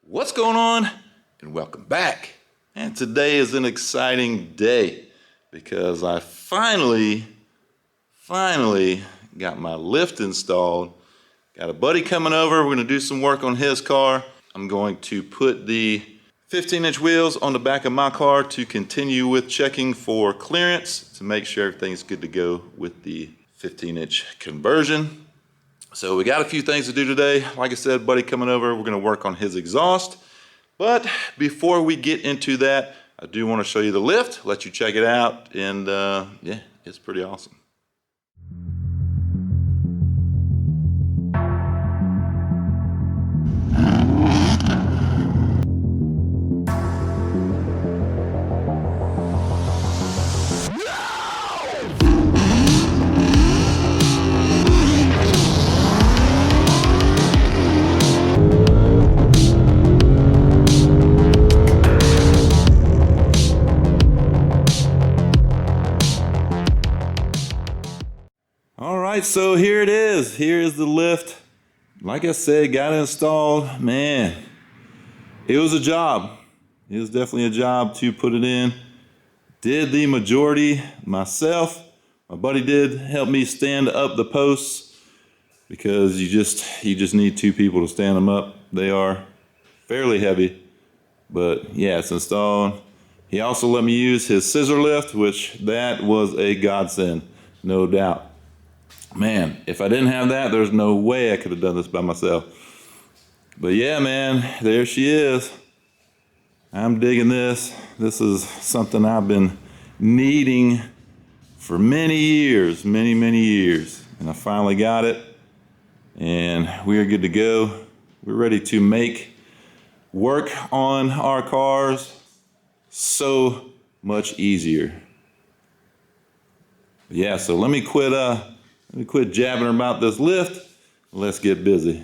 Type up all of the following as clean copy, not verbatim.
What's going on? And welcome back. And today is an exciting day because I finally got my lift installed. Got a buddy coming over. We're going to do some work on his car. I'm going to put the 15-inch wheels on the back of my car to continue with checking for clearance to make sure everything's good to go with the 15-inch conversion. So we got a few things to do today. Like I said, buddy coming over, we're gonna work on his exhaust. But before we get into that, I do wanna show you the lift, let you check it out, and yeah, it's pretty awesome. So here it is. Here is the lift. Like I said, got it installed. Man, it was a job. It was definitely a job to put it in. Did the majority myself. My buddy did help me stand up the posts because you just need two people to stand them up. They are fairly heavy, but yeah, it's installed. He also let me use his scissor lift, which that was a godsend, no doubt. Man, if I didn't have that, there's no way I could have done this by myself. But yeah, man, there she is. I'm digging this. This is something I've been needing for many years, many years. And I finally got it. And we are good to go. We're ready to make work on our cars so much easier. Yeah, so let me quit jabbing about this lift. Let's get busy.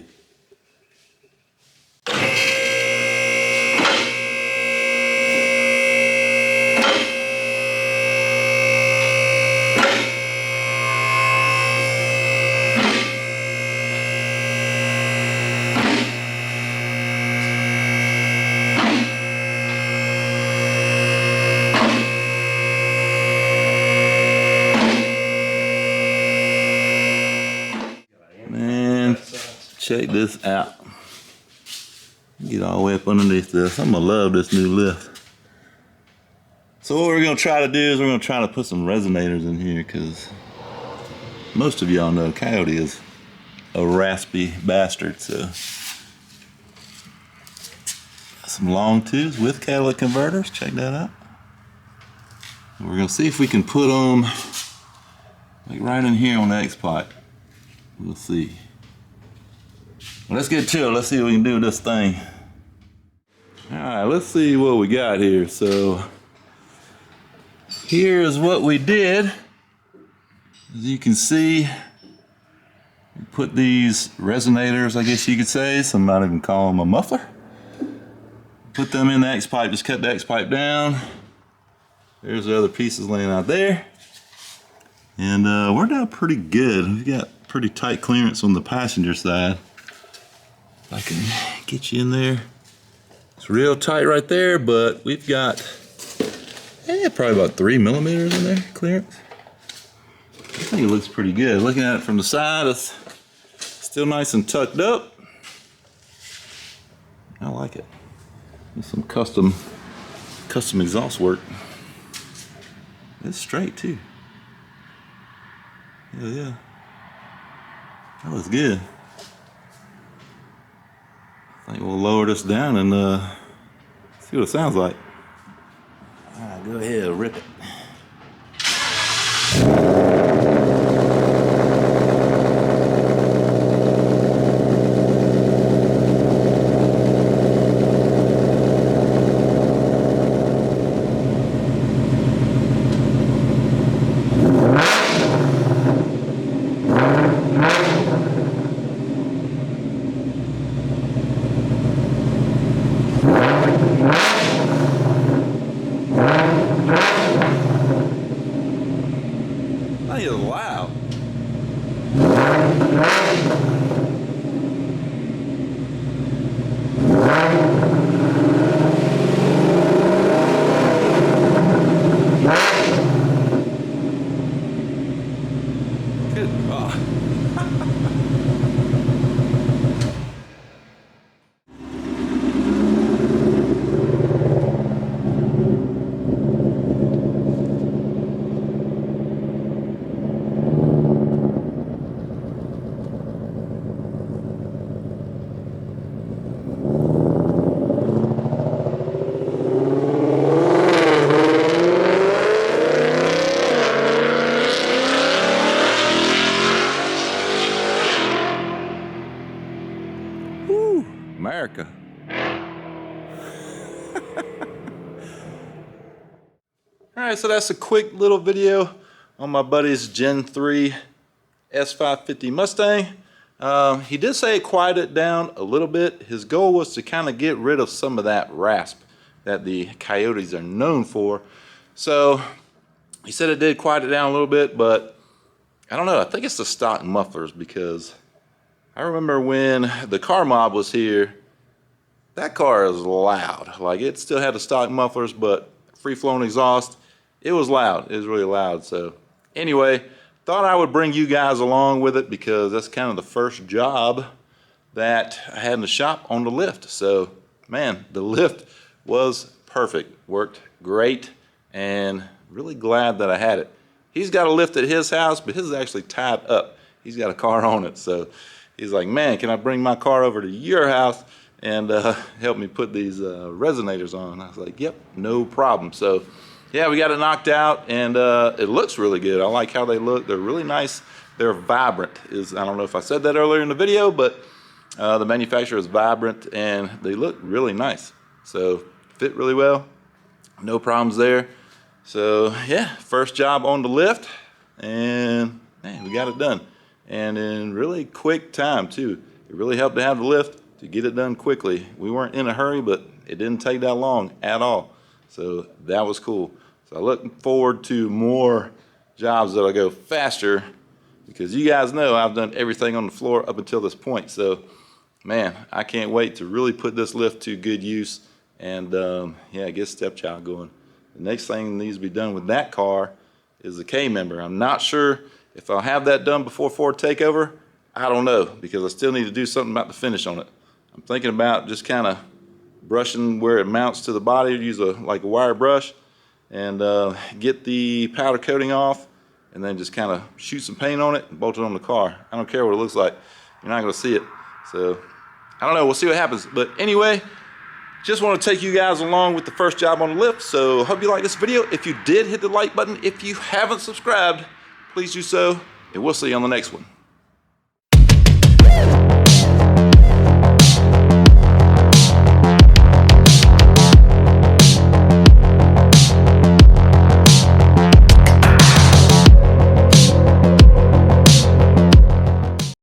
Check this out. Get all the way up underneath this. I'm gonna love this new lift. So what we're gonna try to do is we're gonna try to put some resonators in here because most of y'all know Coyote is a raspy bastard. So some long twos with catalytic converters. Check that out. And we're gonna see if we can put them like right in here on the X pipe. We'll see. Let's get to it. Let's see what we can do with this thing. All right, let's see what we got here. So here's what we did. As you can see, we put these resonators, I guess you could say. Some might even call them a muffler. Put them in the X pipe. Just cut the X pipe down. There's the other pieces laying out there. And we're out pretty good. We've got pretty tight clearance on the passenger side. I can get you in there. It's real tight right there, but we've got probably about 3 millimeters in there clearance. I think it looks pretty good. Looking at it from the side, it's still nice and tucked up. I like it. There's some custom exhaust work. It's straight too. Yeah. That looks good. I think we'll lower this down and see what it sounds like. All right, go ahead, rip it. That is loud. All right, so that's a quick little video on my buddy's Gen 3 S550 Mustang. He did say it quieted down a little bit. His goal was to kind of get rid of some of that rasp that the Coyotes are known for. So he said it did quiet it down a little bit, but I don't know. I think it's the stock mufflers, because I remember when the car mob was here, that car is loud. Like, it still had the stock mufflers, but free-flowing exhaust. It was loud. It was really loud. So anyway, thought I would bring you guys along with it, because that's kind of the first job that I had in the shop on the lift. So man, the lift was perfect. Worked great, and really glad that I had it. He's got a lift at his house, but his is actually tied up. He's got a car on it. So he's like, man, can I bring my car over to your house and help me put these resonators on? I was like, yep, no problem. So yeah, we got it knocked out, and it looks really good. I like how they look. They're really nice. They're vibrant. I don't know if I said that earlier in the video, but the manufacturer is vibrant, and they look really nice. So fit really well. No problems there. So yeah, first job on the lift, and man, we got it done. And in really quick time too. It really helped to have the lift to get it done quickly. We weren't in a hurry, but it didn't take that long at all. So that was cool. So I look forward to more jobs that'll go faster, because you guys know I've done everything on the floor up until this point. So man, I can't wait to really put this lift to good use, and yeah, get Stepchild going. The next thing that needs to be done with that car is the K-member. I'm not sure if I'll have that done before Ford takeover. I don't know, because I still need to do something about the finish on it. I'm thinking about just kind of brushing where it mounts to the body, use like a wire brush, and get the powder coating off, and then just kind of shoot some paint on it and bolt it on the car. I don't care what it looks like. You're not going to see it. So I don't know. We'll see what happens. But anyway, just want to take you guys along with the first job on the lift. So hope you like this video. If you did, hit the like button. If you haven't subscribed, please do so, and we'll see you on the next one.